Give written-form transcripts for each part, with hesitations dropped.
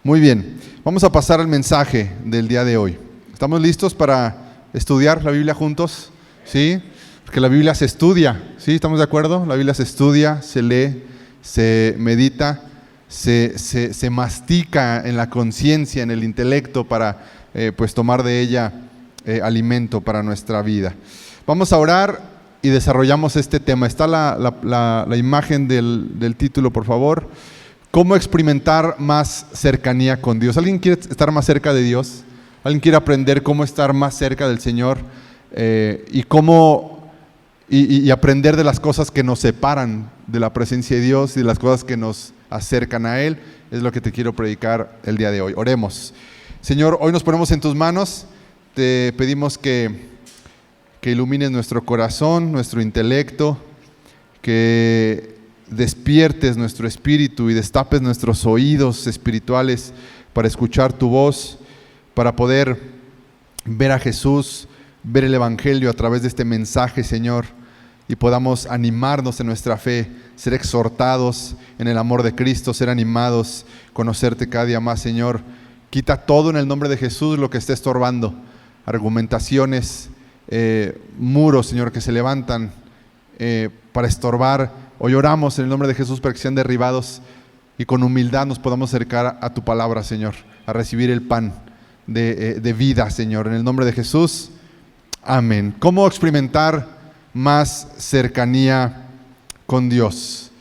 Muy bien, vamos a pasar al mensaje del día de hoy. ¿Estamos listos para estudiar la Biblia juntos? ¿Sí? Porque la Biblia se estudia, ¿sí? ¿Estamos de acuerdo? La Biblia se estudia, se lee, se medita, se mastica en la conciencia, en el intelecto para pues tomar de ella alimento para nuestra vida. Vamos a orar y desarrollamos este tema. Está la imagen del título, por favor. ¿Cómo experimentar más cercanía con Dios? ¿Alguien quiere estar más cerca de Dios? ¿Alguien quiere aprender cómo estar más cerca del Señor? Y aprender de las cosas que nos separan de la presencia de Dios y de las cosas que nos acercan a Él. Es lo que te quiero predicar el día de hoy. Oremos. Señor, hoy nos ponemos en tus manos. Te pedimos que ilumines nuestro corazón, nuestro intelecto, que despiertes nuestro espíritu y destapes nuestros oídos espirituales para escuchar tu voz, para poder ver a Jesús, ver el Evangelio a través de este mensaje, Señor, y podamos animarnos en nuestra fe, ser exhortados en el amor de Cristo, ser animados, conocerte cada día más, Señor. Quita todo en el nombre de Jesús lo que esté estorbando, argumentaciones, muros, Señor, que se levantan para estorbar. Hoy oramos en el nombre de Jesús para que sean derribados y con humildad nos podamos acercar a tu palabra, Señor, a recibir el pan de vida, Señor, en el nombre de Jesús. Amén. ¿Cómo experimentar más cercanía con Dios?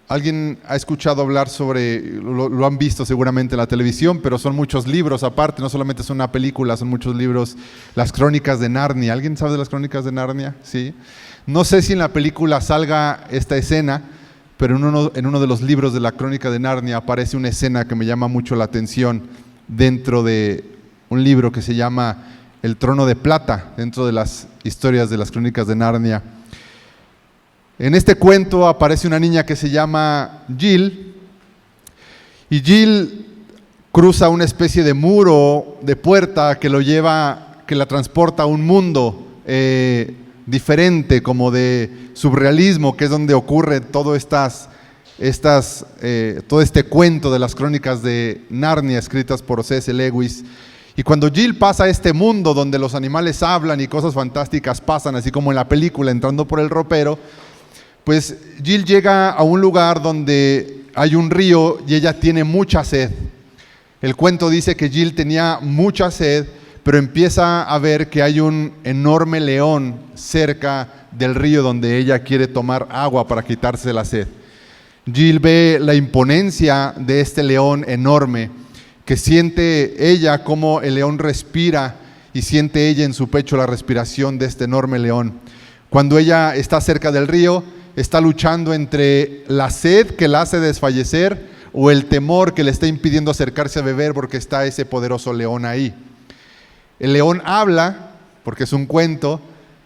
Alguien ha escuchado hablar sobre, lo han visto seguramente en la televisión, pero son muchos libros aparte, no solamente es una película, son muchos libros, las Crónicas de Narnia. ¿Alguien sabe de las Crónicas de Narnia? Sí. No sé si en la película salga esta escena, pero en uno de los libros de la Crónica de Narnia aparece una escena que me llama mucho la atención dentro de un libro que se llama El Trono de Plata, dentro de las historias de las Crónicas de Narnia. En este cuento aparece una niña que se llama Jill, y Jill cruza una especie de muro, de puerta que la transporta a un mundo diferente, como de surrealismo, que es donde ocurre todo este cuento de las Crónicas de Narnia escritas por C.S. Lewis. Y cuando Jill pasa a este mundo donde los animales hablan y cosas fantásticas pasan, así como en la película entrando por el ropero, pues Jill llega a un lugar donde hay un río y ella tiene mucha sed. El cuento dice que Jill tenía mucha sed, pero empieza a ver que hay un enorme león cerca del río donde ella quiere tomar agua para quitarse la sed. Jill ve la imponencia de este león enorme, que siente ella como el león respira y siente ella en su pecho la respiración de este enorme león. Cuando ella está cerca del río, está luchando entre la sed que la hace desfallecer o el temor que le está impidiendo acercarse a beber porque está ese poderoso león ahí. El león habla, porque es un cuento,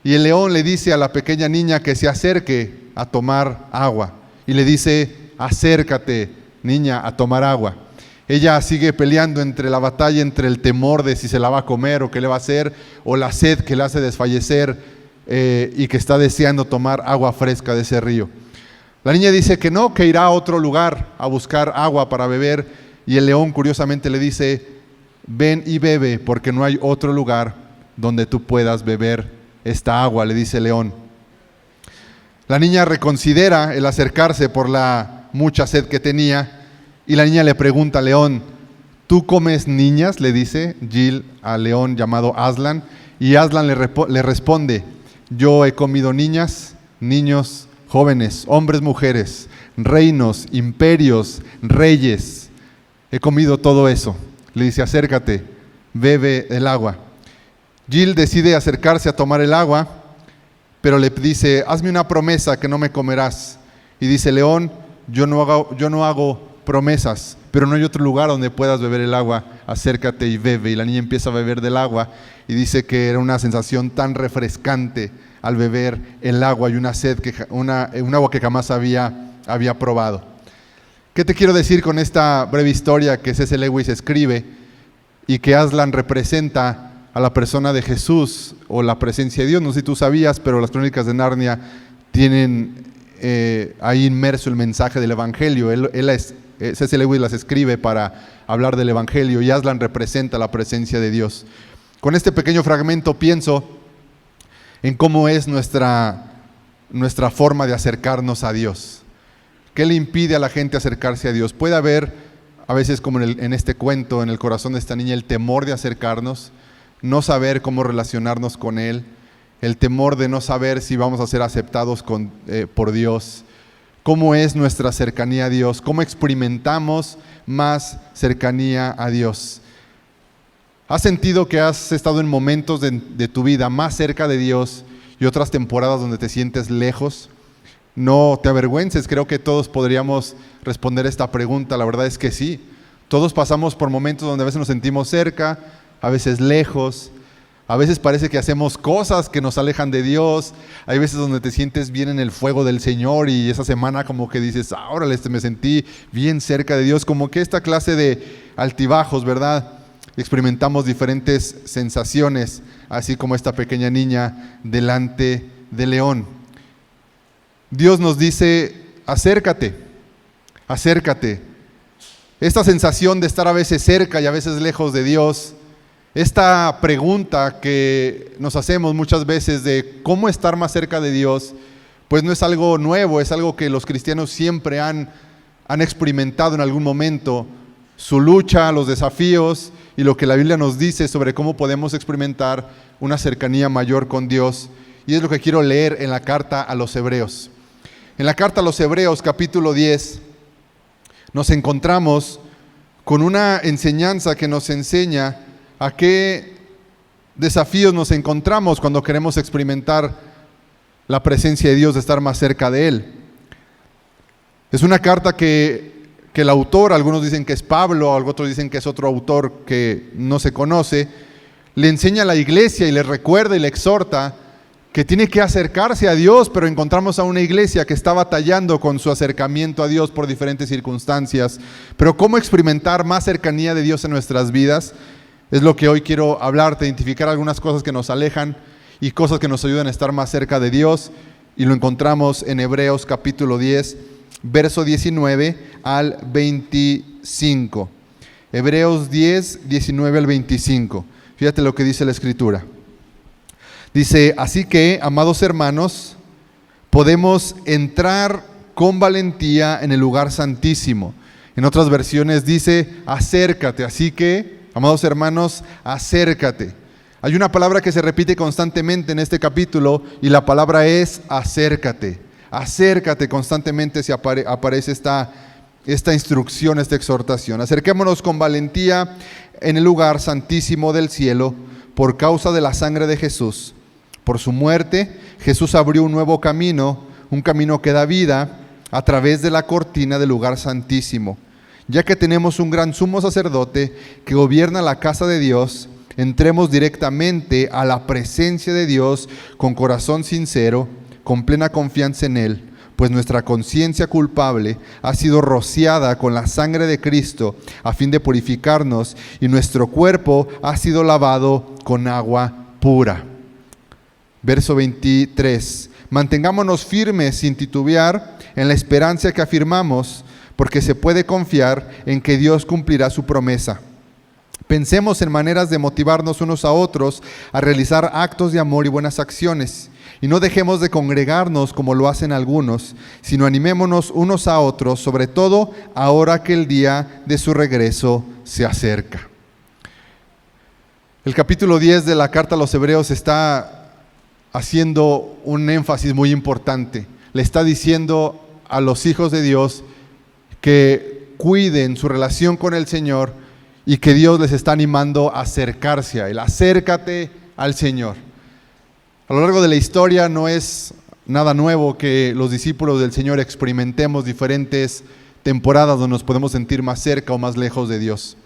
y el león le dice a la pequeña niña que se acerque a tomar agua. Y le dice, acércate, niña, a tomar agua. Ella sigue peleando entre la batalla, entre el temor de si se la va a comer o qué le va a hacer, o la sed que le hace desfallecer y que está deseando tomar agua fresca de ese río. La niña dice que no, que irá a otro lugar a buscar agua para beber, y el león curiosamente le dice, ven y bebe, porque no hay otro lugar donde tú puedas beber esta agua, le dice el león. La niña reconsidera el acercarse por la mucha sed que tenía, y la niña le pregunta al león, ¿tú comes niñas?, le dice Jill al león llamado Aslan, y Aslan le responde, yo he comido niñas, niños, jóvenes, hombres, mujeres, reinos, imperios, reyes, he comido todo eso. Le dice, acércate, bebe el agua. Jill decide acercarse a tomar el agua, pero le dice, hazme una promesa que no me comerás. Y dice, león, yo no hago promesas, pero no hay otro lugar donde puedas beber el agua, acércate y bebe. Y la niña empieza a beber del agua y dice que era una sensación tan refrescante al beber el agua y un agua que jamás había probado. ¿Qué te quiero decir con esta breve historia que C.S. Lewis escribe y que Aslan representa a la persona de Jesús o la presencia de Dios? No sé si tú sabías, pero las Crónicas de Narnia tienen ahí inmerso el mensaje del Evangelio. Él C.S. Lewis las escribe para hablar del Evangelio y Aslan representa la presencia de Dios. Con este pequeño fragmento pienso en cómo es nuestra forma de acercarnos a Dios. ¿Qué le impide a la gente acercarse a Dios? Puede haber, a veces como en este cuento, en el corazón de esta niña, el temor de acercarnos, no saber cómo relacionarnos con Él, el temor de no saber si vamos a ser aceptados por Dios. ¿Cómo es nuestra cercanía a Dios? ¿Cómo experimentamos más cercanía a Dios? ¿Has sentido que has estado en momentos de tu vida más cerca de Dios y otras temporadas donde te sientes lejos? No te avergüences, creo que todos podríamos responder esta pregunta. La verdad es que sí. Todos pasamos por momentos donde a veces nos sentimos cerca, a veces lejos. A veces parece que hacemos cosas que nos alejan de Dios. Hay veces donde te sientes bien en el fuego del Señor y esa semana como que dices, órale, me sentí bien cerca de Dios. Como que esta clase de altibajos, ¿verdad? Experimentamos diferentes sensaciones, así como esta pequeña niña delante del león. Dios nos dice, acércate, acércate. Esta sensación de estar a veces cerca y a veces lejos de Dios, esta pregunta que nos hacemos muchas veces de cómo estar más cerca de Dios, pues no es algo nuevo, es algo que los cristianos siempre han experimentado en algún momento. Su lucha, los desafíos y lo que la Biblia nos dice sobre cómo podemos experimentar una cercanía mayor con Dios. Y es lo que quiero leer en la carta a los Hebreos. En la carta a los Hebreos, capítulo 10, nos encontramos con una enseñanza que nos enseña a qué desafíos nos encontramos cuando queremos experimentar la presencia de Dios, de estar más cerca de Él. Es una carta que el autor, algunos dicen que es Pablo, otros dicen que es otro autor que no se conoce, le enseña a la iglesia y le recuerda y le exhorta que tiene que acercarse a Dios, pero encontramos a una iglesia que está batallando con su acercamiento a Dios por diferentes circunstancias. Pero ¿cómo experimentar más cercanía de Dios en nuestras vidas? Es lo que hoy quiero hablarte, identificar algunas cosas que nos alejan y cosas que nos ayudan a estar más cerca de Dios. Y lo encontramos en Hebreos capítulo 10, verso 19 al 25. Hebreos 10, 19 al 25. Fíjate lo que dice la Escritura. Dice, así que, amados hermanos, podemos entrar con valentía en el lugar santísimo. En otras versiones dice, acércate. Así que, amados hermanos, acércate. Hay una palabra que se repite constantemente en este capítulo y la palabra es acércate. Acércate, constantemente se aparece esta instrucción, esta exhortación. Acerquémonos con valentía en el lugar santísimo del cielo por causa de la sangre de Jesús. Por su muerte, Jesús abrió un nuevo camino, un camino que da vida a través de la cortina del lugar santísimo. Ya que tenemos un gran sumo sacerdote que gobierna la casa de Dios, entremos directamente a la presencia de Dios con corazón sincero, con plena confianza en Él, pues nuestra conciencia culpable ha sido rociada con la sangre de Cristo a fin de purificarnos y nuestro cuerpo ha sido lavado con agua pura. Verso 23. Mantengámonos firmes sin titubear en la esperanza que afirmamos, porque se puede confiar en que Dios cumplirá su promesa. Pensemos en maneras de motivarnos unos a otros a realizar actos de amor y buenas acciones. Y no dejemos de congregarnos como lo hacen algunos, sino animémonos unos a otros, sobre todo ahora que el día de su regreso se acerca. El capítulo 10 de la carta a los Hebreos está haciendo un énfasis muy importante. Le está diciendo a los hijos de Dios que cuiden su relación con el Señor y que Dios les está animando a acercarse a Él. Acércate al Señor. A lo largo de la historia no es nada nuevo que los discípulos del Señor experimentemos diferentes temporadas donde nos podemos sentir más cerca o más lejos de Dios.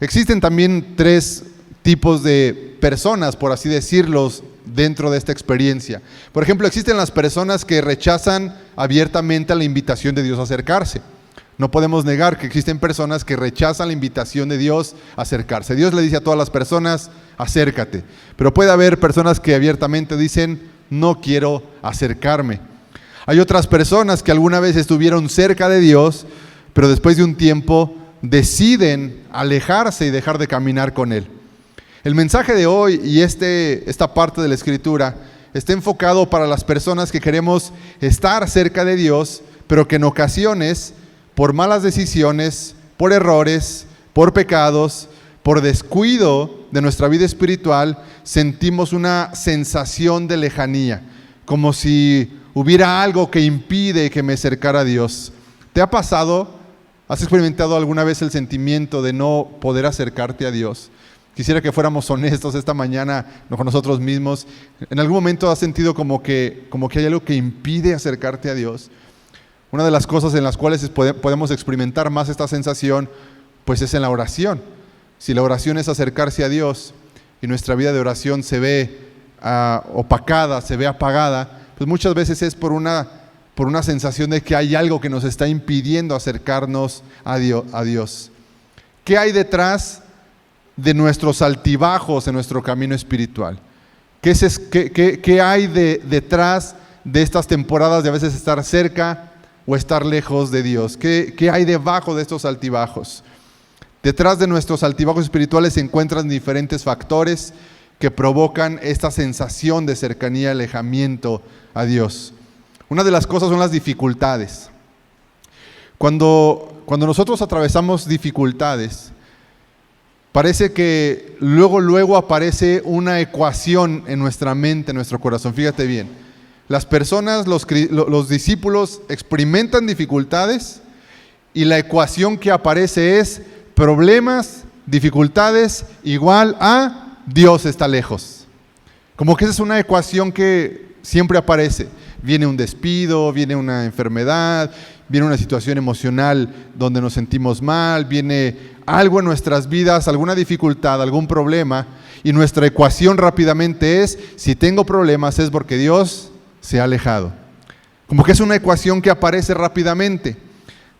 Existen también tres tipos de personas, por así decirlos, dentro de esta experiencia. Por ejemplo, existen las personas que rechazan abiertamente la invitación de Dios a acercarse. No podemos negar que existen personas que rechazan la invitación de Dios a acercarse. Dios le dice a todas las personas, acércate. Pero puede haber personas que abiertamente dicen, no quiero acercarme. Hay otras personas que alguna vez estuvieron cerca de Dios, pero después de un tiempo deciden alejarse y dejar de caminar con Él. El mensaje de hoy y esta parte de la Escritura está enfocado para las personas que queremos estar cerca de Dios, pero que en ocasiones, por malas decisiones, por errores, por pecados, por descuido de nuestra vida espiritual, sentimos una sensación de lejanía, como si hubiera algo que impide que me acercara a Dios. ¿Te ha pasado? ¿Has experimentado alguna vez el sentimiento de no poder acercarte a Dios? Quisiera que fuéramos honestos esta mañana con nosotros mismos. ¿En algún momento has sentido como que hay algo que impide acercarte a Dios? Una de las cosas en las cuales podemos experimentar más esta sensación, pues es en la oración. Si la oración es acercarse a Dios y nuestra vida de oración se ve opacada, se ve apagada, pues muchas veces es por una sensación de que hay algo que nos está impidiendo acercarnos a Dios. ¿Qué hay detrás de nuestros altibajos en nuestro camino espiritual? ¿Qué hay detrás de estas temporadas de a veces estar cerca o estar lejos de Dios? ¿Qué hay debajo de estos altibajos? Detrás de nuestros altibajos espirituales se encuentran diferentes factores que provocan esta sensación de cercanía, alejamiento a Dios. Una de las cosas son las dificultades. Cuando nosotros atravesamos dificultades, parece que luego aparece una ecuación en nuestra mente, en nuestro corazón. Fíjate bien, las personas, los discípulos experimentan dificultades y la ecuación que aparece es problemas, dificultades, igual a Dios está lejos. Como que esa es una ecuación que siempre aparece. Viene un despido, viene una enfermedad, viene una situación emocional donde nos sentimos mal, viene algo en nuestras vidas, alguna dificultad, algún problema, y nuestra ecuación rápidamente es, si tengo problemas es porque Dios se ha alejado. Como que es una ecuación que aparece rápidamente.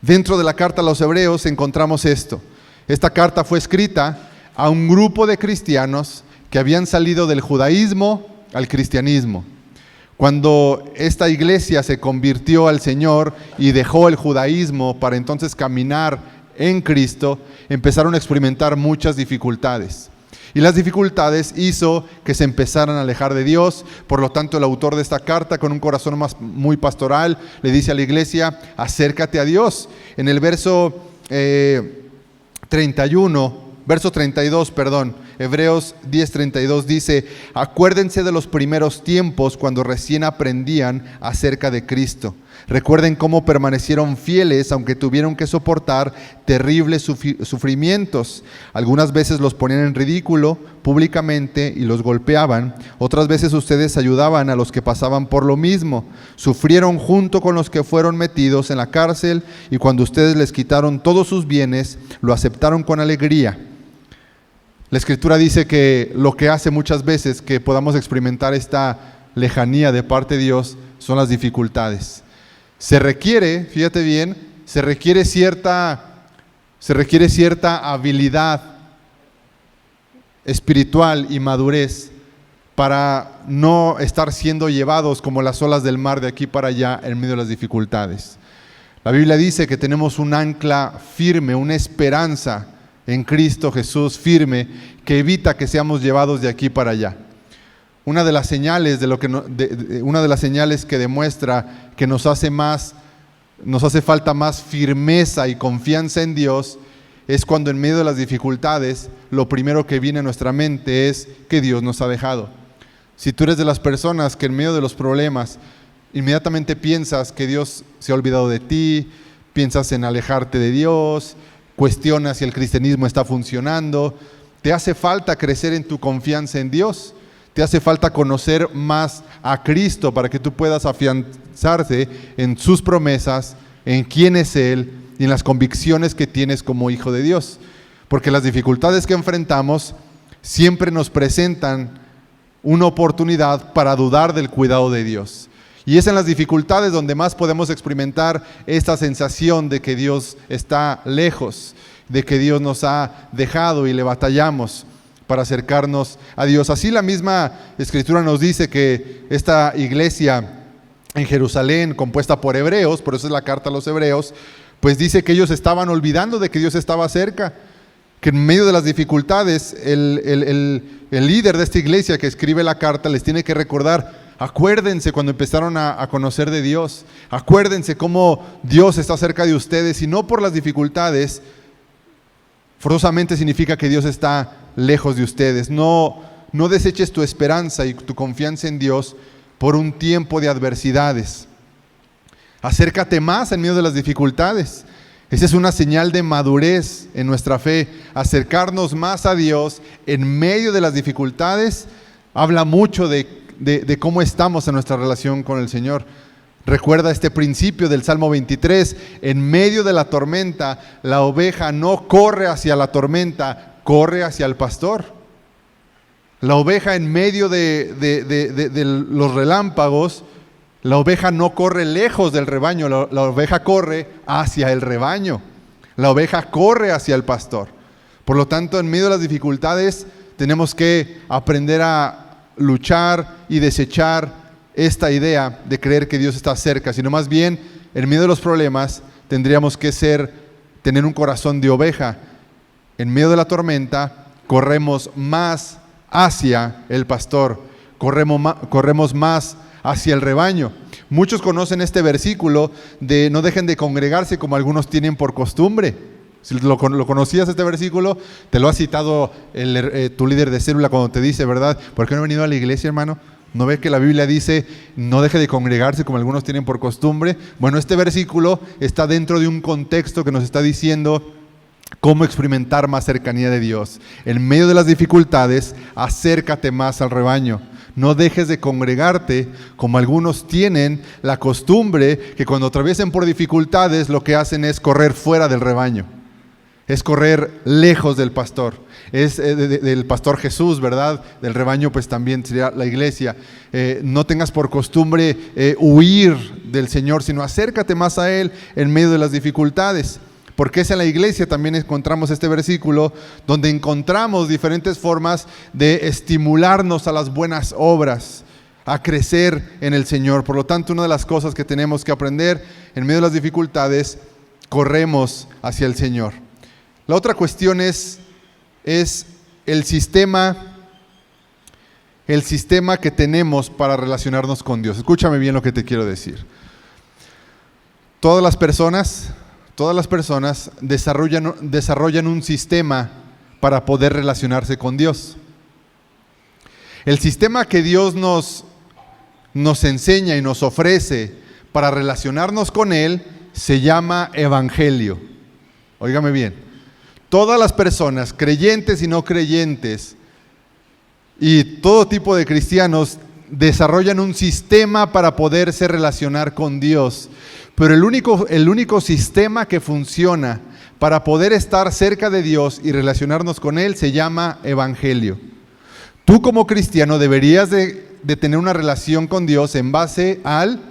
Dentro de la carta a los Hebreos encontramos esto. Esta carta fue escrita a un grupo de cristianos que habían salido del judaísmo al cristianismo. Cuando esta iglesia se convirtió al Señor y dejó el judaísmo para entonces caminar en Cristo, empezaron a experimentar muchas dificultades. Y las dificultades hizo que se empezaran a alejar de Dios. Por lo tanto, el autor de esta carta, con un corazón muy pastoral, le dice a la iglesia, acércate a Dios. En el verso 32, Hebreos 10:32 dice, acuérdense de los primeros tiempos cuando recién aprendían acerca de Cristo. Recuerden cómo permanecieron fieles aunque tuvieron que soportar terribles sufrimientos. Algunas veces los ponían en ridículo públicamente y los golpeaban. Otras veces ustedes ayudaban a los que pasaban por lo mismo. Sufrieron junto con los que fueron metidos en la cárcel y cuando ustedes les quitaron todos sus bienes, lo aceptaron con alegría. La Escritura dice que lo que hace muchas veces que podamos experimentar esta lejanía de parte de Dios son las dificultades. Se requiere, fíjate bien, se requiere cierta habilidad espiritual y madurez para no estar siendo llevados como las olas del mar de aquí para allá en medio de las dificultades. La Biblia dice que tenemos un ancla firme, una esperanza en Cristo Jesús firme que evita que seamos llevados de aquí para allá. Una de las señales que demuestra que nos hace falta más firmeza y confianza en Dios es cuando en medio de las dificultades lo primero que viene a nuestra mente es que Dios nos ha dejado. Si tú eres de las personas que en medio de los problemas inmediatamente piensas que Dios se ha olvidado de ti, piensas en alejarte de Dios, cuestionas si el cristianismo está funcionando, te hace falta crecer en tu confianza en Dios, te hace falta conocer más a Cristo para que tú puedas afianzarte en sus promesas, en quién es Él y en las convicciones que tienes como hijo de Dios. Porque las dificultades que enfrentamos siempre nos presentan una oportunidad para dudar del cuidado de Dios. Y es en las dificultades donde más podemos experimentar esta sensación de que Dios está lejos, de que Dios nos ha dejado y le batallamos para acercarnos a Dios. Así la misma Escritura nos dice que esta iglesia en Jerusalén, compuesta por hebreos, por eso es la carta a los hebreos, Pues dice que ellos estaban olvidando de que Dios estaba cerca, que en medio de las dificultades el líder de esta iglesia que escribe la carta les tiene que recordar: acuérdense cuando empezaron a conocer de Dios, acuérdense cómo Dios está cerca de ustedes, y no por las dificultades forzosamente significa que Dios está lejos de ustedes. No deseches tu esperanza y tu confianza en Dios por un tiempo de adversidades. Acércate más en medio de las dificultades. Esa es una señal de madurez en nuestra fe. Acercarnos más a Dios en medio de las dificultades habla mucho de cómo estamos en nuestra relación con el Señor. Recuerda este principio del Salmo 23: en medio de la tormenta, la oveja no corre hacia la tormenta, corre hacia el pastor. La oveja en medio de los relámpagos, la oveja no corre lejos del rebaño, la oveja corre hacia el rebaño. La oveja corre hacia el pastor. Por lo tanto, en medio de las dificultades, tenemos que aprender a luchar y desechar esta idea de creer que Dios está cerca, sino más bien, en medio de los problemas, tendríamos que tener un corazón de oveja. En medio de la tormenta, corremos más hacia el pastor, corremos más hacia el rebaño. Muchos conocen este versículo de no dejen de congregarse como algunos tienen por costumbre. Si lo conocías este versículo, te lo ha citado tu líder de célula cuando te dice, ¿verdad? ¿Por qué no he venido a la iglesia, hermano? ¿No ves que la Biblia dice no deje de congregarse como algunos tienen por costumbre? Bueno, este versículo está dentro de un contexto que nos está diciendo cómo experimentar más cercanía de Dios. En medio de las dificultades, acércate más al rebaño. No dejes de congregarte como algunos tienen la costumbre, que cuando atraviesen por dificultades lo que hacen es correr fuera del rebaño. Es correr lejos del pastor. Es del pastor Jesús, ¿verdad? Del rebaño pues también sería la iglesia. No tengas por costumbre huir del Señor, sino acércate más a Él en medio de las dificultades. Porque es en la iglesia también encontramos este versículo donde encontramos diferentes formas de estimularnos a las buenas obras, a crecer en el Señor. Por lo tanto, una de las cosas que tenemos que aprender en medio de las dificultades, corremos hacia el Señor. La otra cuestión es el sistema que tenemos para relacionarnos con Dios. Escúchame bien lo que te quiero decir. Todas las personas desarrollan un sistema para poder relacionarse con Dios. El sistema que Dios nos enseña y nos ofrece para relacionarnos con Él se llama Evangelio. Óigame bien. Todas las personas, creyentes y no creyentes, y todo tipo de cristianos, desarrollan un sistema para poderse relacionar con Dios. Pero el único sistema que funciona para poder estar cerca de Dios y relacionarnos con Él se llama Evangelio. Tú como cristiano deberías de tener una relación con Dios en base al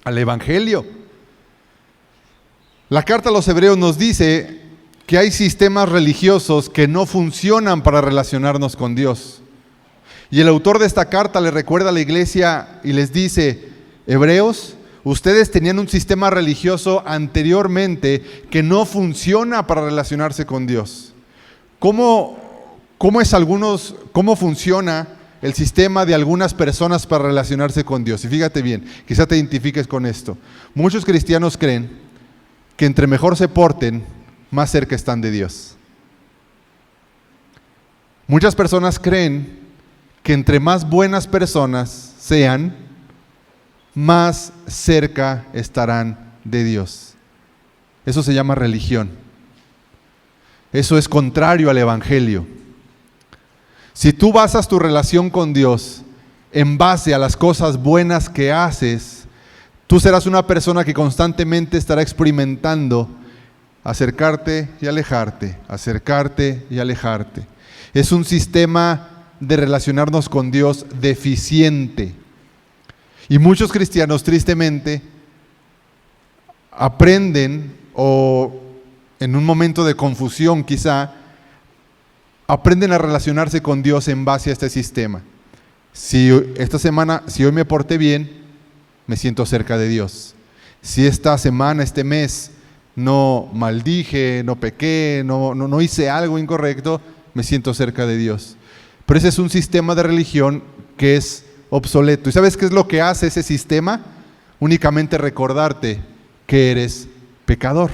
Evangelio. La carta a los Hebreos nos dice que hay sistemas religiosos que no funcionan para relacionarnos con Dios. Y el autor de esta carta le recuerda a la iglesia y les dice: Hebreos, ustedes tenían un sistema religioso anteriormente que no funciona para relacionarse con Dios. ¿Cómo funciona el sistema de algunas personas para relacionarse con Dios? Y fíjate bien, quizá te identifiques con esto. Muchos cristianos creen que entre mejor se porten, más cerca están de Dios. Muchas personas creen que entre más buenas personas sean, más cerca estarán de Dios. Eso se llama religión. Eso es contrario al Evangelio. Si tú basas tu relación con Dios en base a las cosas buenas que haces, tú serás una persona que constantemente estará experimentando acercarte y alejarte, acercarte y alejarte. Es un sistema de relacionarnos con Dios deficiente. Y muchos cristianos, tristemente, aprenden, o en un momento de confusión quizá, aprenden a relacionarse con Dios en base a este sistema. Si hoy me porté bien, me siento cerca de Dios. Si esta semana, este mes, no maldije, no pequé, no hice algo incorrecto, me siento cerca de Dios. Pero ese es un sistema de religión que es obsoleto. ¿Y sabes qué es lo que hace ese sistema? Únicamente recordarte que eres pecador.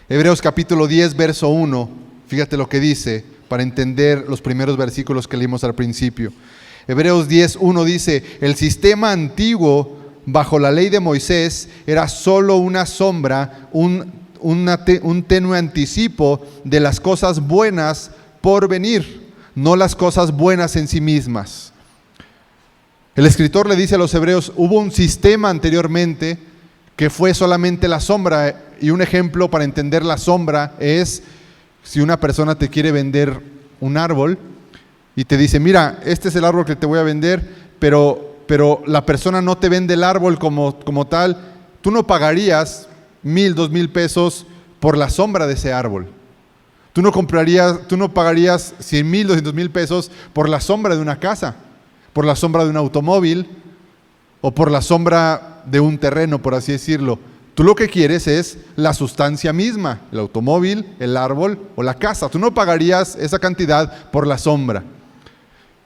Hebreos capítulo 10, verso 1, fíjate lo que dice para entender los primeros versículos que leímos al principio. Hebreos 10, 1 dice: el sistema antiguo bajo la ley de Moisés era solo una sombra, un tenue anticipo de las cosas buenas por venir, no las cosas buenas en sí mismas. El escritor le dice a los hebreos, hubo un sistema anteriormente que fue solamente la sombra, y un ejemplo para entender la sombra es si una persona te quiere vender un árbol y te dice, mira, este es el árbol que te voy a vender, pero la persona no te vende el árbol como tal, tú no pagarías 1,000, 2,000 pesos por la sombra de ese árbol. Tú no pagarías 100,000, 200,000 pesos por la sombra de una casa, por la sombra de un automóvil o por la sombra de un terreno, por así decirlo. Tú lo que quieres es la sustancia misma, el automóvil, el árbol o la casa. Tú no pagarías esa cantidad por la sombra.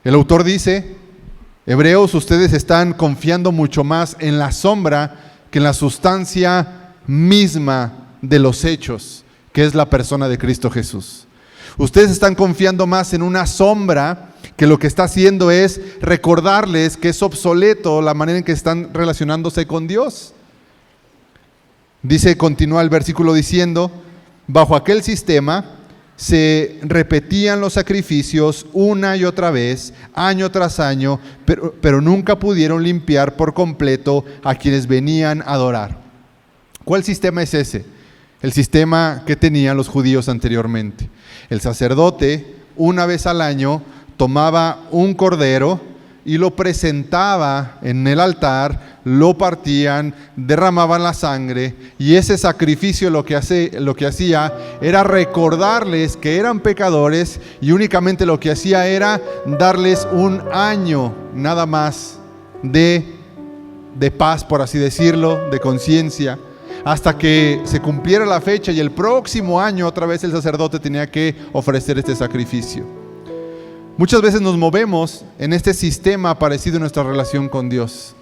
El autor dice, hebreos, ustedes están confiando mucho más en la sombra que en la sustancia misma de los hechos, que es la persona de Cristo Jesús. Ustedes están confiando más en una sombra que lo que está haciendo es recordarles que es obsoleto la manera en que están relacionándose con Dios. Dice, continúa el versículo diciendo, bajo aquel sistema se repetían los sacrificios una y otra vez, año tras año, pero nunca pudieron limpiar por completo a quienes venían a adorar. ¿Cuál sistema es ese? El sistema que tenían los judíos anteriormente. El sacerdote, una vez al año, tomaba un cordero y lo presentaba en el altar, lo partían, derramaban la sangre, y ese sacrificio lo que hacía era recordarles que eran pecadores, y únicamente lo que hacía era darles un año nada más de paz, por así decirlo, de conciencia, hasta que se cumpliera la fecha, y el próximo año otra vez el sacerdote tenía que ofrecer este sacrificio. Muchas veces nos movemos en este sistema parecido en nuestra relación con Dios.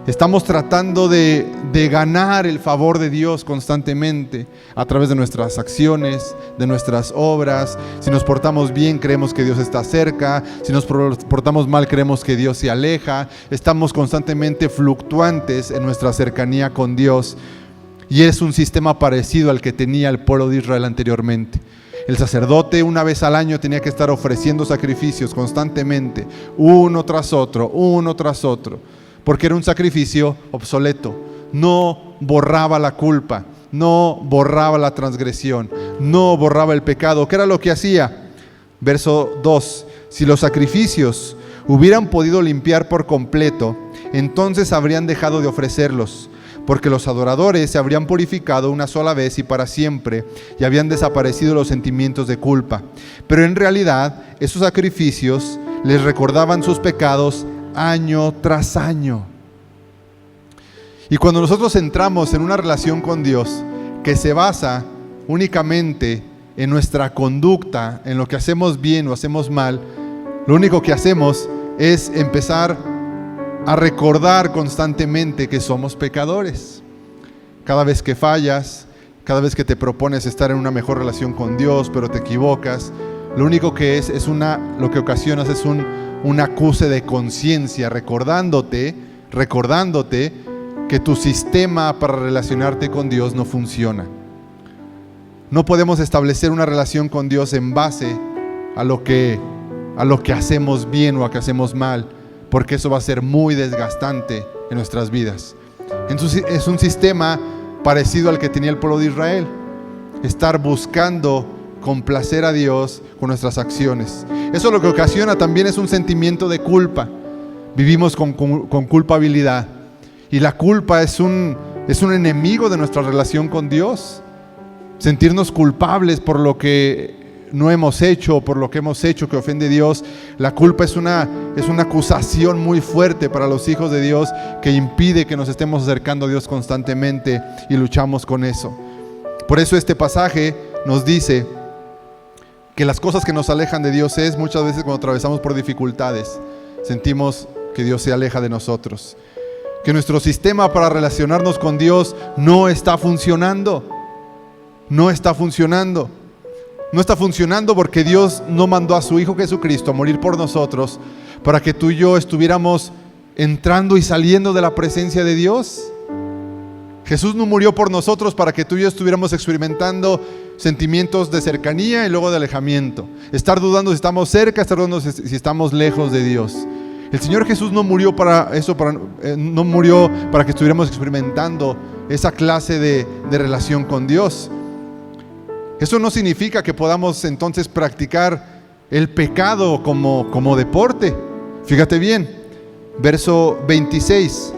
Estamos tratando de ganar el favor de Dios constantemente a través de nuestras acciones, de nuestras obras. Si nos portamos bien, creemos que Dios está cerca. Si nos portamos mal, creemos que Dios se aleja. Estamos constantemente fluctuantes en nuestra cercanía con Dios. Y es un sistema parecido al que tenía el pueblo de Israel anteriormente. El sacerdote una vez al año tenía que estar ofreciendo sacrificios constantemente, uno tras otro, porque era un sacrificio obsoleto. No borraba la culpa, no borraba la transgresión, no borraba el pecado. ¿Qué era lo que hacía? Verso 2, si los sacrificios hubieran podido limpiar por completo, entonces habrían dejado de ofrecerlos, porque los adoradores se habrían purificado una sola vez y para siempre, y habían desaparecido los sentimientos de culpa. Pero en realidad, esos sacrificios les recordaban sus pecados año tras año. Y cuando nosotros entramos en una relación con Dios que se basa únicamente en nuestra conducta, en lo que hacemos bien o hacemos mal, lo único que hacemos es empezar a recordar constantemente que somos pecadores. Cada vez que fallas, cada vez que te propones estar en una mejor relación con Dios, pero te equivocas, lo único que lo que ocasionas es un acuse de conciencia, recordándote que tu sistema para relacionarte con Dios no funciona. No podemos establecer una relación con Dios en base a lo que hacemos bien o a lo que hacemos mal, porque eso va a ser muy desgastante en nuestras vidas. Es un sistema parecido al que tenía el pueblo de Israel, estar buscando complacer a Dios con nuestras acciones. Eso lo que ocasiona también es un sentimiento de culpa. Vivimos con culpabilidad, y la culpa es un enemigo de nuestra relación con Dios. Sentirnos culpables por lo que no hemos hecho o por lo que hemos hecho que ofende a Dios. La culpa es una acusación muy fuerte para los hijos de Dios que impide que nos estemos acercando a Dios constantemente y luchamos con eso. Por eso este pasaje nos dice que las cosas que nos alejan de Dios es muchas veces cuando atravesamos por dificultades, sentimos que Dios se aleja de nosotros, que nuestro sistema para relacionarnos con Dios no está funcionando. No está funcionando. No está funcionando porque Dios no mandó a su Hijo Jesucristo a morir por nosotros para que tú y yo estuviéramos entrando y saliendo de la presencia de Dios. Jesús no murió por nosotros para que tú y yo estuviéramos experimentando sentimientos de cercanía y luego de alejamiento. Estar dudando si estamos cerca, estar dudando si estamos lejos de Dios. El Señor Jesús no murió para eso, no murió para que estuviéramos experimentando esa clase de relación con Dios. Eso no significa que podamos entonces practicar el pecado como deporte. Fíjate bien, verso 26,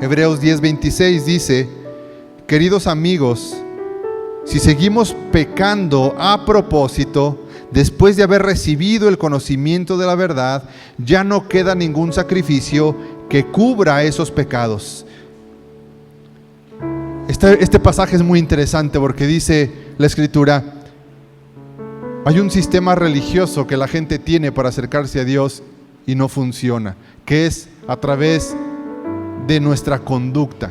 Hebreos 10:26 dice: queridos amigos, si seguimos pecando a propósito, después de haber recibido el conocimiento de la verdad, ya no queda ningún sacrificio que cubra esos pecados. Este pasaje es muy interesante porque dice la Escritura: hay un sistema religioso que la gente tiene para acercarse a Dios y no funciona, que es a través de nuestra conducta.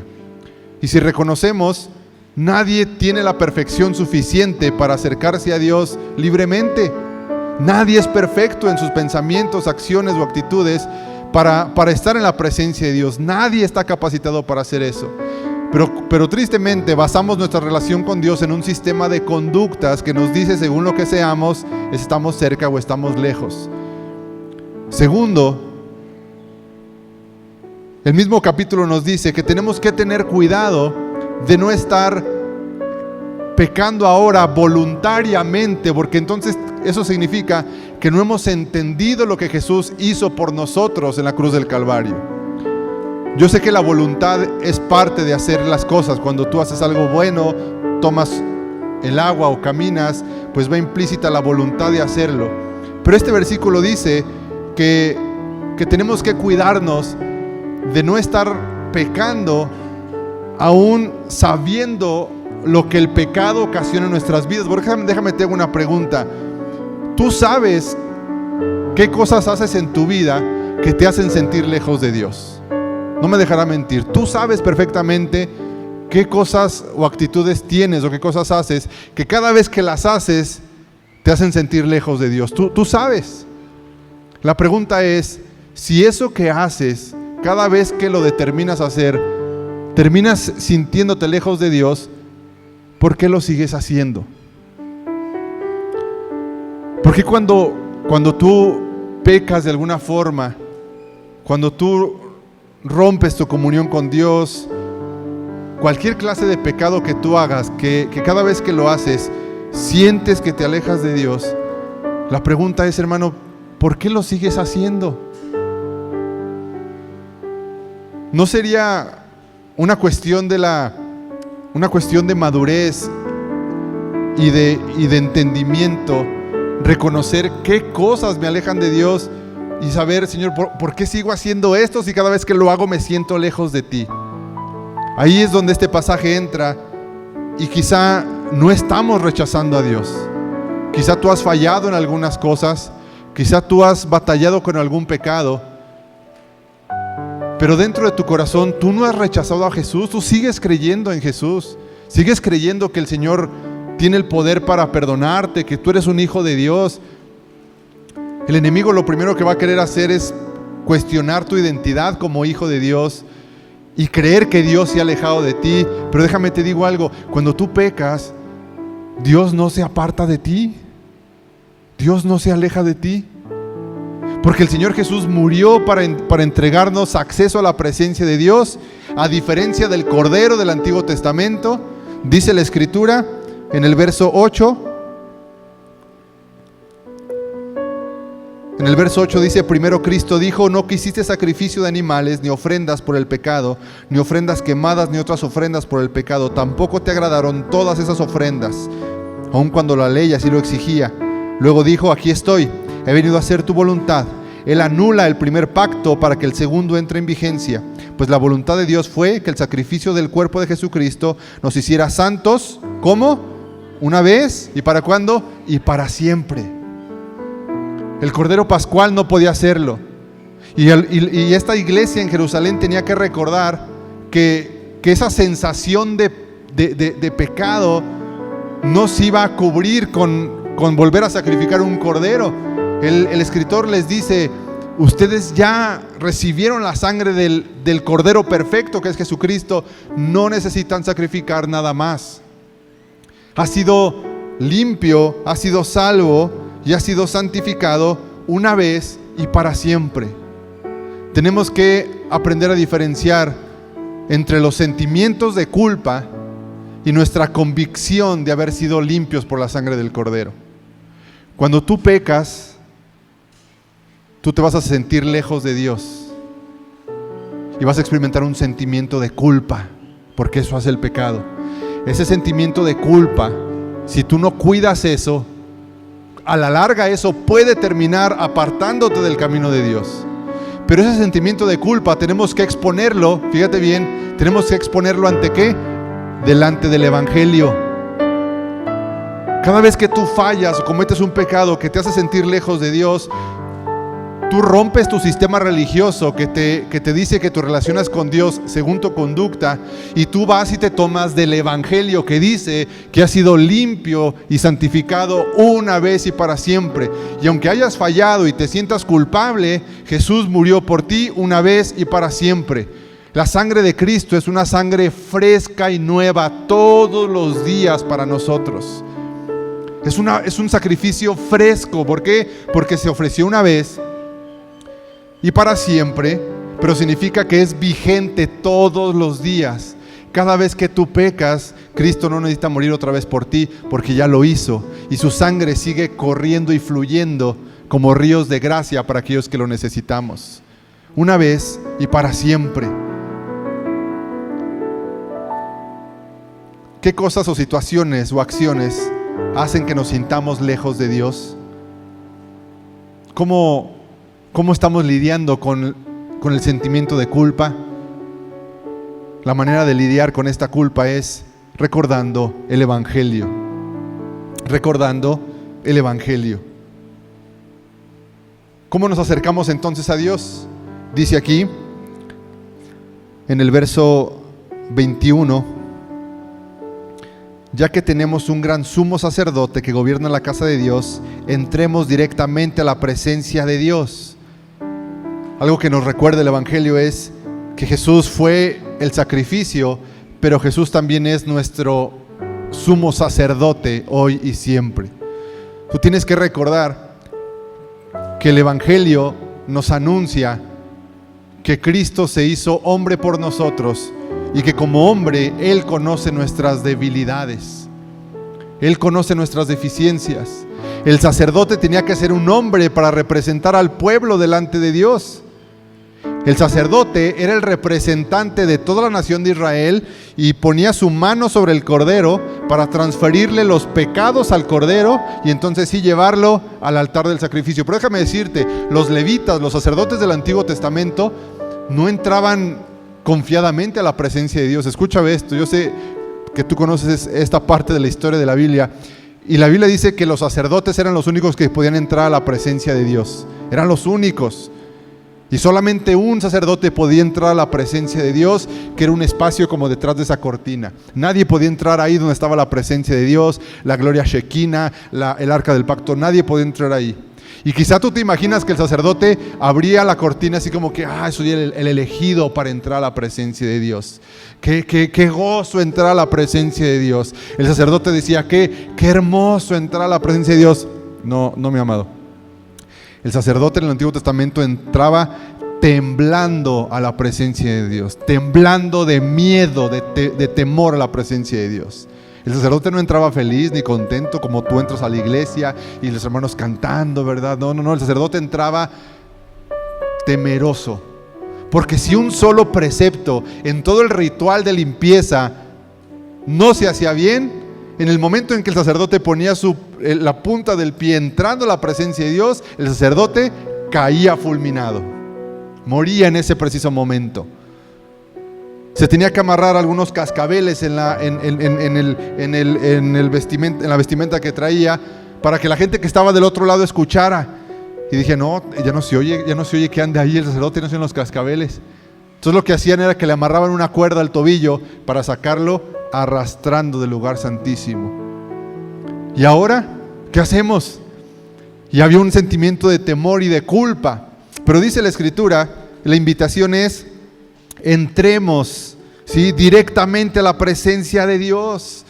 Y si reconocemos, nadie tiene la perfección suficiente para acercarse a Dios libremente. Nadie es perfecto en sus pensamientos, acciones o actitudes para estar en la presencia de Dios. Nadie está capacitado para hacer eso. Pero tristemente basamos nuestra relación con Dios en un sistema de conductas que nos dice, según lo que seamos, estamos cerca o estamos lejos. Segundo, el mismo capítulo nos dice que tenemos que tener cuidado de no estar pecando ahora voluntariamente, porque entonces eso significa que no hemos entendido lo que Jesús hizo por nosotros en la cruz del Calvario. Yo sé que la voluntad es parte de hacer las cosas. Cuando tú haces algo bueno, tomas el agua o caminas, pues va implícita la voluntad de hacerlo. Pero este versículo dice que tenemos que cuidarnos de no estar pecando aún sabiendo lo que el pecado ocasiona en nuestras vidas. Porque déjame te hago una pregunta. ¿Tú sabes qué cosas haces en tu vida que te hacen sentir lejos de Dios? No me dejará mentir. Tú sabes perfectamente qué cosas o actitudes tienes o qué cosas haces que cada vez que las haces te hacen sentir lejos de Dios. Tú sabes. La pregunta es, si eso que haces, cada vez que lo determinas hacer, terminas sintiéndote lejos de Dios, ¿por qué lo sigues haciendo? Porque cuando tú pecas de alguna forma, cuando tú rompes tu comunión con Dios, cualquier clase de pecado que tú hagas, que cada vez que lo haces sientes que te alejas de Dios, la pregunta es, hermano, ¿por qué lo sigues haciendo? ¿No sería una cuestión de madurez y de entendimiento reconocer qué cosas me alejan de Dios y saber, Señor, ¿por qué sigo haciendo esto si cada vez que lo hago me siento lejos de ti? Ahí es donde este pasaje entra y quizá no estamos rechazando a Dios. Quizá tú has fallado en algunas cosas, quizá tú has batallado con algún pecado, pero dentro de tu corazón tú no has rechazado a Jesús, tú sigues creyendo en Jesús, sigues creyendo que el Señor tiene el poder para perdonarte, que tú eres un hijo de Dios. El enemigo lo primero que va a querer hacer es cuestionar tu identidad como hijo de Dios y creer que Dios se ha alejado de ti. Pero déjame te digo algo, cuando tú pecas, Dios no se aparta de ti, Dios no se aleja de ti, porque el Señor Jesús murió para entregarnos acceso a la presencia de Dios, a diferencia del Cordero del Antiguo Testamento. Dice la Escritura en el verso 8, en el verso 8 dice: primero Cristo dijo: no quisiste sacrificio de animales, ni ofrendas por el pecado, ni ofrendas quemadas, ni otras ofrendas por el pecado. Tampoco te agradaron todas esas ofrendas. aun cuando la ley así lo exigía. Luego dijo: aquí estoy, he venido a hacer tu voluntad. Él anula el primer pacto para que el segundo entre en vigencia, pues la voluntad de Dios fue que el sacrificio del cuerpo de Jesucristo nos hiciera santos. ¿Cómo? Una vez. ¿Y para cuándo? Y para siempre. El Cordero Pascual no podía hacerlo. Y esta iglesia en Jerusalén tenía que recordar que esa sensación de pecado no se iba a cubrir con volver a sacrificar un cordero. El escritor les dice: ustedes ya recibieron la sangre del Cordero perfecto, que es Jesucristo, no necesitan sacrificar nada más. Ha sido limpio, ha sido salvo y ha sido santificado una vez y para siempre. Tenemos que aprender a diferenciar entre los sentimientos de culpa y nuestra convicción de haber sido limpios por la sangre del Cordero. Cuando tú pecas, tú te vas a sentir lejos de Dios y vas a experimentar un sentimiento de culpa, porque eso hace el pecado. Ese sentimiento de culpa, si tú no cuidas eso, a la larga eso puede terminar apartándote del camino de Dios. Pero ese sentimiento de culpa tenemos que exponerlo, fíjate bien, tenemos que exponerlo ¿ante qué? Delante del Evangelio. Cada vez que tú fallas o cometes un pecado que te hace sentir lejos de Dios, tú rompes tu sistema religioso que te dice que tú relacionas con Dios según tu conducta, y tú vas y te tomas del Evangelio que dice que has sido limpio y santificado una vez y para siempre. Y aunque hayas fallado y te sientas culpable, Jesús murió por ti una vez y para siempre. La sangre de Cristo es una sangre fresca y nueva todos los días para nosotros. Es un sacrificio fresco. ¿Por qué? Porque se ofreció una vez y para siempre, pero significa que es vigente todos los días. Cada vez que tú pecas, Cristo no necesita morir otra vez por ti, porque ya lo hizo, y su sangre sigue corriendo y fluyendo como ríos de gracia para aquellos que lo necesitamos, una vez y para siempre. ¿Qué cosas o situaciones o acciones hacen que nos sintamos lejos de Dios? ¿Cómo estamos lidiando con el sentimiento de culpa? La manera de lidiar con esta culpa es recordando el Evangelio. Recordando el Evangelio. ¿Cómo nos acercamos entonces a Dios? Dice aquí, en el verso 21, ya que tenemos un gran sumo sacerdote que gobierna la casa de Dios, entremos directamente a la presencia de Dios. Algo que nos recuerda el Evangelio es que Jesús fue el sacrificio, pero Jesús también es nuestro sumo sacerdote hoy y siempre. Tú tienes que recordar que el Evangelio nos anuncia que Cristo se hizo hombre por nosotros y que como hombre Él conoce nuestras debilidades, Él conoce nuestras deficiencias. El sacerdote tenía que ser un hombre para representar al pueblo delante de Dios. El sacerdote era el representante de toda la nación de Israel y ponía su mano sobre el cordero para transferirle los pecados al cordero y entonces sí llevarlo al altar del sacrificio. Pero déjame decirte, los levitas, los sacerdotes del Antiguo Testamento, no entraban confiadamente a la presencia de Dios. Escúchame esto, yo sé que tú conoces esta parte de la historia de la Biblia, y la Biblia dice que los sacerdotes eran los únicos que podían entrar a la presencia de Dios. Eran los únicos. Y solamente un sacerdote podía entrar a la presencia de Dios, que era un espacio como detrás de esa cortina. Nadie podía entrar ahí donde estaba la presencia de Dios, la gloria Shekinah, el arca del pacto. Nadie podía entrar ahí. Y quizá tú te imaginas que el sacerdote abría la cortina así como que soy el elegido para entrar a la presencia de Dios. Qué gozo entrar a la presencia de Dios. El sacerdote decía, qué hermoso entrar a la presencia de Dios. No, mi amado. El sacerdote en el Antiguo Testamento entraba temblando a la presencia de Dios, temblando de miedo, de temor a la presencia de Dios. El sacerdote no entraba feliz ni contento como tú entras a la iglesia y los hermanos cantando, ¿verdad? No, el sacerdote entraba temeroso. Porque si un solo precepto en todo el ritual de limpieza no se hacía bien, en el momento en que el sacerdote ponía la punta del pie entrando a la presencia de Dios, el sacerdote caía fulminado, moría en ese preciso momento. Se tenía que amarrar algunos cascabeles en la vestimenta que traía, para que la gente que estaba del otro lado escuchara. Y dije, no, ya no se oye que ande ahí el sacerdote, no se oyen los cascabeles. Entonces lo que hacían era que le amarraban una cuerda al tobillo para sacarlo arrastrando del lugar santísimo. ¿Y ahora qué hacemos? Y había un sentimiento de temor y de culpa. Pero dice la Escritura, la invitación es: entremos, ¿sí?, directamente a la presencia de Dios.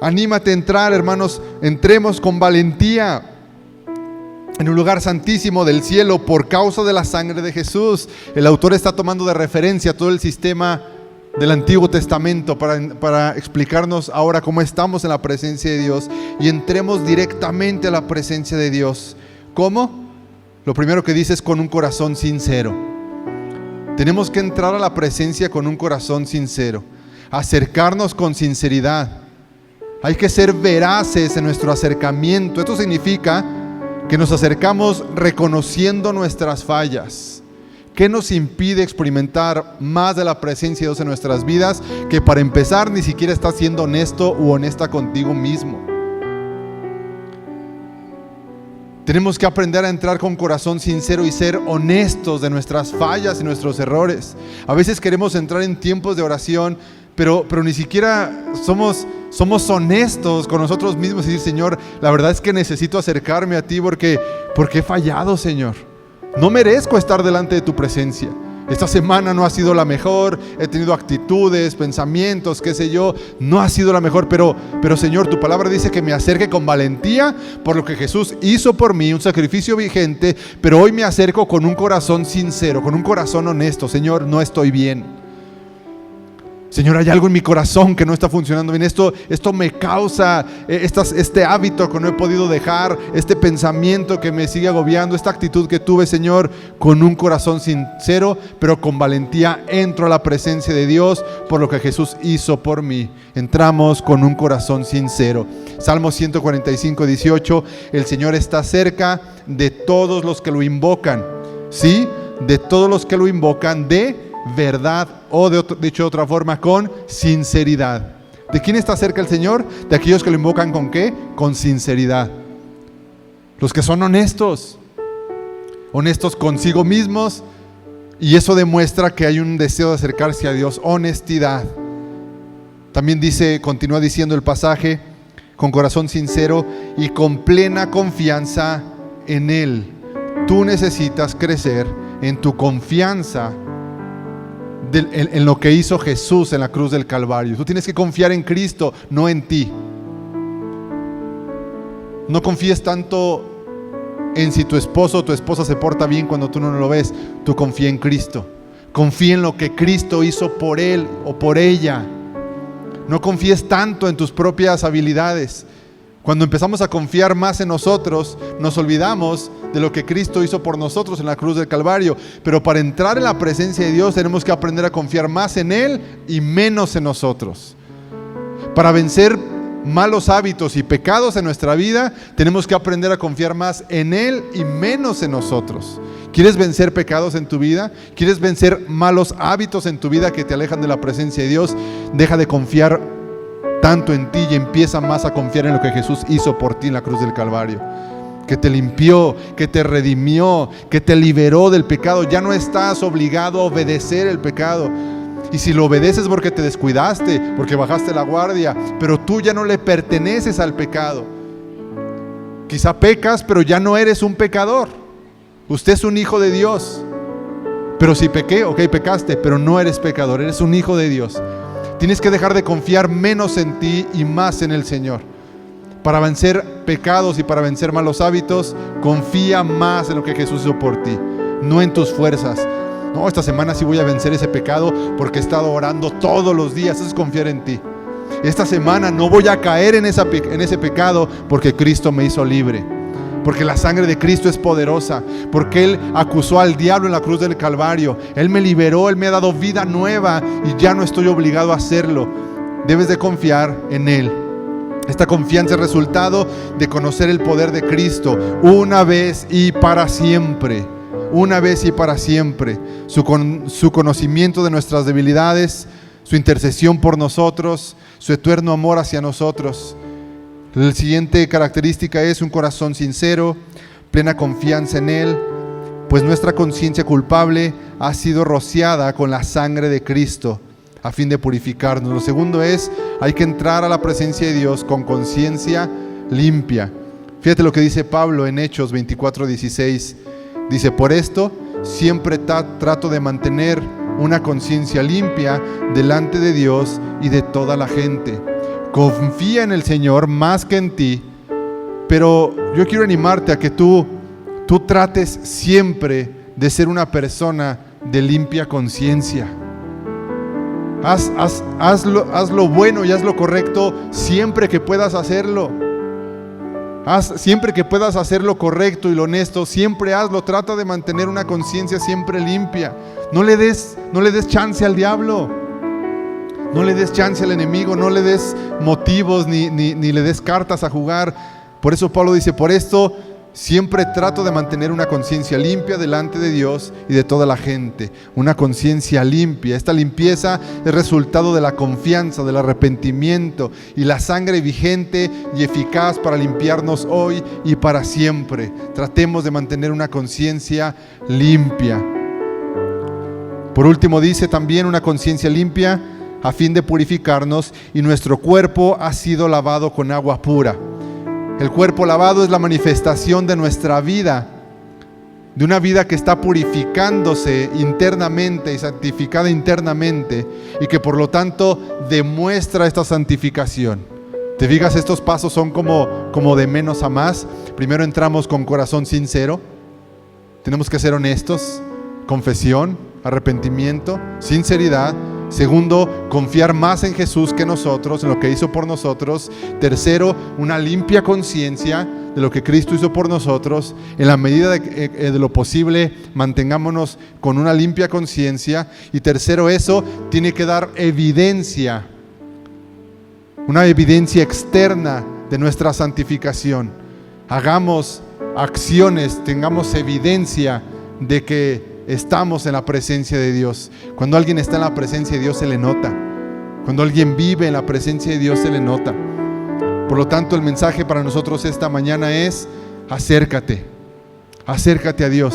Anímate a entrar, hermanos, entremos con valentía en un lugar santísimo del cielo por causa de la sangre de Jesús. El autor está tomando de referencia todo el sistema del Antiguo Testamento para explicarnos ahora cómo estamos en la presencia de Dios, y entremos directamente a la presencia de Dios. ¿Cómo? Lo primero que dice es con un corazón sincero. Tenemos que entrar a la presencia con un corazón sincero, acercarnos con sinceridad. Hay que ser veraces en nuestro acercamiento. Esto significa que nos acercamos reconociendo nuestras fallas. ¿Qué nos impide experimentar más de la presencia de Dios en nuestras vidas? Que para empezar ni siquiera estás siendo honesto u honesta contigo mismo. Tenemos que aprender a entrar con corazón sincero y ser honestos de nuestras fallas y nuestros errores. A veces queremos entrar en tiempos de oración, pero ni siquiera somos honestos con nosotros mismos y decir: Señor, la verdad es que necesito acercarme a ti porque he fallado, Señor. No merezco estar delante de tu presencia. Esta semana no ha sido la mejor, he tenido actitudes, pensamientos, qué sé yo, no ha sido la mejor, pero Señor, tu palabra dice que me acerque con valentía por lo que Jesús hizo por mí, un sacrificio vigente, pero hoy me acerco con un corazón sincero, con un corazón honesto. Señor, no estoy bien. Señor, hay algo en mi corazón que no está funcionando bien. Esto me causa este hábito que no he podido dejar, este pensamiento que me sigue agobiando, esta actitud que tuve. Señor, con un corazón sincero, pero con valentía entro a la presencia de Dios por lo que Jesús hizo por mí. Entramos con un corazón sincero. Salmo 145, 18: el Señor está cerca de todos los que lo invocan. ¿Sí? De todos los que lo invocan de verdad, o dicho de otra forma, con sinceridad. ¿De quién está cerca el Señor? De aquellos que lo invocan ¿con qué? Con sinceridad. Los que son honestos consigo mismos, y eso demuestra que hay un deseo de acercarse a Dios. Honestidad. También continúa diciendo el pasaje: con corazón sincero y con plena confianza en Él. Tú necesitas crecer en tu confianza en lo que hizo Jesús en la cruz del Calvario. Tú tienes que confiar en Cristo, no en ti. No confíes tanto en si tu esposo o tu esposa se porta bien cuando tú no lo ves. Tú confía en Cristo. Confía en lo que Cristo hizo por él o por ella. No confíes tanto en tus propias habilidades. Cuando empezamos a confiar más en nosotros, nos olvidamos de lo que Cristo hizo por nosotros en la cruz del Calvario. Pero para entrar en la presencia de Dios tenemos que aprender a confiar más en Él y menos en nosotros. Para vencer malos hábitos y pecados en nuestra vida, tenemos que aprender a confiar más en Él y menos en nosotros. ¿Quieres vencer pecados en tu vida? ¿Quieres vencer malos hábitos en tu vida que te alejan de la presencia de Dios? Deja de confiar tanto en ti y empieza más a confiar en lo que Jesús hizo por ti en la cruz del Calvario, que te limpió, que te redimió, que te liberó del pecado. Ya no estás obligado a obedecer el pecado, y si lo obedeces porque te descuidaste, porque bajaste la guardia, pero tú ya no le perteneces al pecado. Quizá pecas, pero ya no eres un pecador. Usted es un hijo de Dios. Pero si pequé, ok, pecaste, pero no eres pecador, eres un hijo de Dios. Tienes que dejar de confiar menos en ti y más en el Señor. Para vencer pecados y para vencer malos hábitos, confía más en lo que Jesús hizo por ti, no en tus fuerzas. No, esta semana sí voy a vencer ese pecado porque he estado orando todos los días. Eso es confiar en ti. Esta semana no voy a caer en ese pecado porque Cristo me hizo libre. Porque la sangre de Cristo es poderosa, porque Él acusó al diablo en la cruz del Calvario. Él me liberó, Él me ha dado vida nueva y ya no estoy obligado a hacerlo. Debes de confiar en Él. Esta confianza es resultado de conocer el poder de Cristo una vez y para siempre. Una vez y para siempre. Su conocimiento de nuestras debilidades, su intercesión por nosotros, su eterno amor hacia nosotros. La siguiente característica es un corazón sincero, plena confianza en Él, pues nuestra conciencia culpable ha sido rociada con la sangre de Cristo a fin de purificarnos. Lo segundo es, hay que entrar a la presencia de Dios con conciencia limpia. Fíjate lo que dice Pablo en Hechos 24:16. Dice, por esto siempre trato de mantener una conciencia limpia delante de Dios y de toda la gente. Confía en el Señor más que en ti, pero yo quiero animarte a que tú trates siempre de ser una persona de limpia conciencia. Haz lo bueno y haz lo correcto siempre que puedas hacerlo. Siempre que puedas hacer lo correcto y lo honesto, siempre hazlo. Trata de mantener una conciencia siempre limpia. No le des chance al diablo. No le des chance al enemigo. No le des motivos ni le des cartas a jugar. Por eso Pablo dice, por esto siempre trato de mantener una conciencia limpia delante de Dios y de toda la gente. Una conciencia limpia. Esta limpieza es resultado de la confianza, del arrepentimiento y la sangre vigente y eficaz para limpiarnos hoy y para siempre. Tratemos de mantener una conciencia limpia. Por último dice también una conciencia limpia a fin de purificarnos, y nuestro cuerpo ha sido lavado con agua pura. El cuerpo lavado es la manifestación de nuestra vida, de una vida que está purificándose internamente y santificada internamente, y que por lo tanto demuestra esta santificación. ¿Te fijas? Estos pasos son como de menos a más. Primero entramos con corazón sincero. Tenemos que ser honestos. Confesión, arrepentimiento, sinceridad. Segundo, confiar más en Jesús que nosotros, en lo que hizo por nosotros. Tercero, una limpia conciencia de lo que Cristo hizo por nosotros. En la medida de lo posible, mantengámonos con una limpia conciencia. Y tercero, eso tiene que dar evidencia, una evidencia externa de nuestra santificación. Hagamos acciones, tengamos evidencia de que estamos en la presencia de Dios. Cuando alguien está en la presencia de Dios se le nota. Cuando alguien vive en la presencia de Dios se le nota. Por lo tanto, el mensaje para nosotros esta mañana es: acércate a Dios.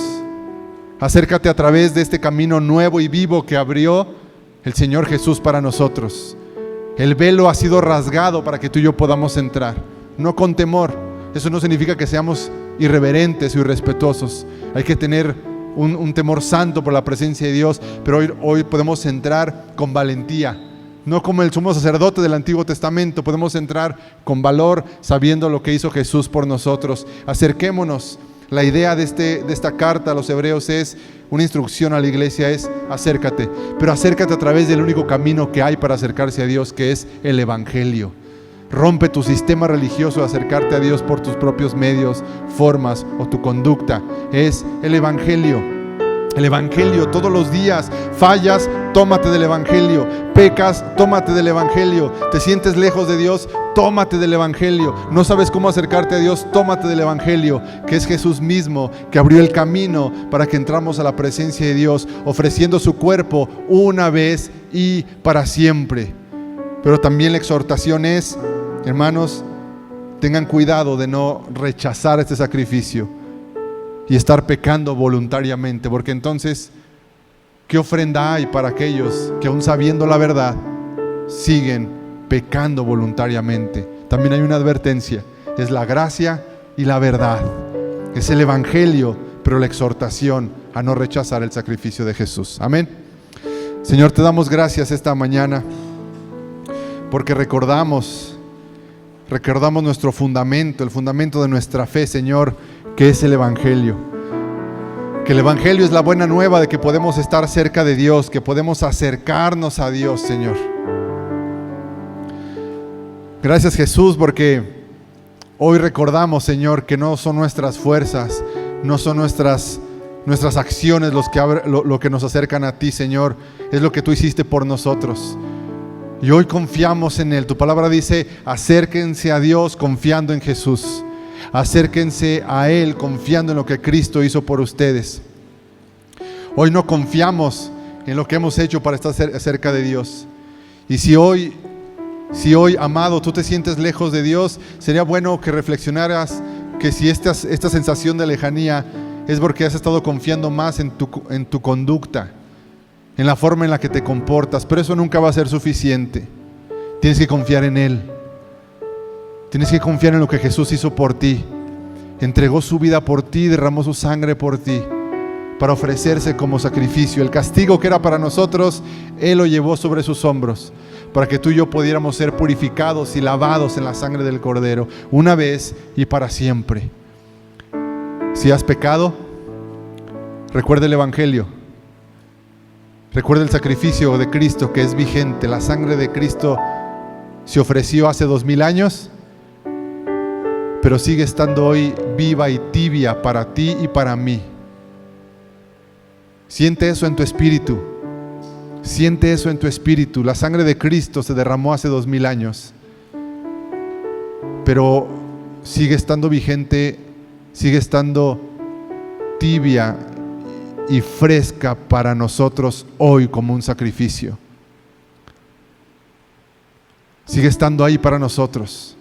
Acércate a través de este camino nuevo y vivo que abrió el Señor Jesús para nosotros. El velo ha sido rasgado para que tú y yo podamos entrar, no con temor. Eso no significa que seamos irreverentes o irrespetuosos. Hay que tener un temor santo por la presencia de Dios, pero hoy podemos entrar con valentía, no como el sumo sacerdote del Antiguo Testamento. Podemos entrar con valor, sabiendo lo que hizo Jesús por nosotros. Acerquémonos. La idea de esta carta a los hebreos es una instrucción a la iglesia, es acércate, pero acércate a través del único camino que hay para acercarse a Dios, que es el Evangelio. Rompe tu sistema religioso de acercarte a Dios por tus propios medios, formas o tu conducta. Es el Evangelio. El Evangelio todos los días. Fallas, tómate del Evangelio. Pecas, tómate del Evangelio. Te sientes lejos de Dios, tómate del Evangelio. No sabes cómo acercarte a Dios, tómate del Evangelio, que es Jesús mismo, que abrió el camino para que entramos a la presencia de Dios, ofreciendo su cuerpo una vez y para siempre. Pero también la exhortación es: hermanos, tengan cuidado de no rechazar este sacrificio y estar pecando voluntariamente, porque entonces, ¿qué ofrenda hay para aquellos que aún sabiendo la verdad siguen pecando voluntariamente? También hay una advertencia: es la gracia y la verdad. Es el Evangelio, pero la exhortación a no rechazar el sacrificio de Jesús. Amén. Señor, te damos gracias esta mañana porque recordamos nuestro fundamento, el fundamento de nuestra fe, Señor, que es el Evangelio. Que el Evangelio es la buena nueva de que podemos estar cerca de Dios, que podemos acercarnos a Dios, Señor. Gracias, Jesús, porque hoy recordamos, Señor, que no son nuestras fuerzas, no son nuestras acciones lo que nos acercan a ti, Señor. Es lo que tú hiciste por nosotros. Y hoy confiamos en Él. Tu palabra dice, acérquense a Dios confiando en Jesús. Acérquense a Él confiando en lo que Cristo hizo por ustedes. Hoy no confiamos en lo que hemos hecho para estar cerca de Dios. Y si hoy, amado, tú te sientes lejos de Dios, sería bueno que reflexionaras que si esta sensación de lejanía es porque has estado confiando más en tu conducta, en la forma en la que te comportas, pero eso nunca va a ser suficiente. Tienes que confiar en Él. Tienes que confiar en lo que Jesús hizo por ti. Entregó su vida por ti, derramó su sangre por ti, para ofrecerse como sacrificio. El castigo que era para nosotros, Él lo llevó sobre sus hombros, para que tú y yo pudiéramos ser purificados y lavados en la sangre del Cordero, una vez y para siempre. Si has pecado, recuerda el Evangelio. Recuerda el sacrificio de Cristo que es vigente. La sangre de Cristo se ofreció hace 2000 años, pero sigue estando hoy viva y tibia para ti y para mí. Siente eso en tu espíritu. Siente eso en tu espíritu. La sangre de Cristo se derramó hace 2000 años, pero sigue estando vigente, sigue estando tibia y fresca para nosotros hoy como un sacrificio. Sigue estando ahí para nosotros.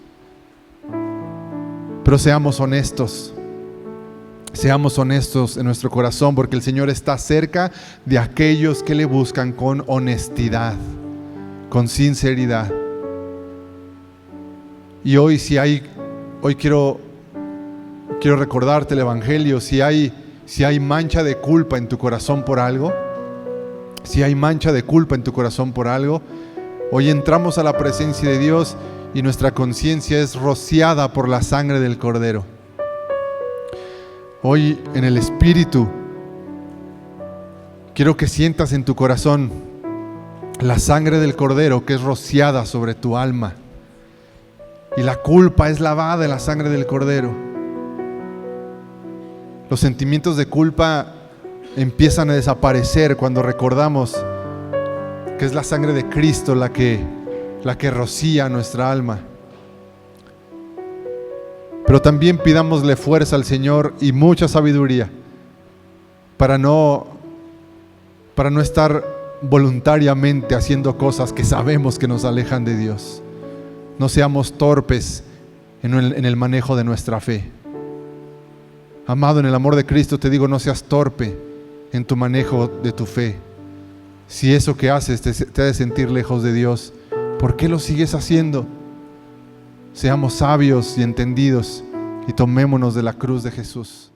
Pero seamos honestos en nuestro corazón, porque el Señor está cerca de aquellos que le buscan con honestidad, con sinceridad. Y hoy quiero recordarte el Evangelio. Si hay mancha de culpa en tu corazón por algo, hoy entramos a la presencia de Dios y nuestra conciencia es rociada por la sangre del Cordero. Hoy en el Espíritu quiero que sientas en tu corazón la sangre del Cordero que es rociada sobre tu alma, y la culpa es lavada en la sangre del Cordero. Los sentimientos de culpa empiezan a desaparecer cuando recordamos que es la sangre de Cristo la que rocía nuestra alma. Pero también pidámosle fuerza al Señor y mucha sabiduría para no estar voluntariamente haciendo cosas que sabemos que nos alejan de Dios. No seamos torpes en el manejo de nuestra fe. Amado, en el amor de Cristo te digo, no seas torpe en tu manejo de tu fe. Si eso que haces te hace sentir lejos de Dios, ¿por qué lo sigues haciendo? Seamos sabios y entendidos y tomémonos de la cruz de Jesús.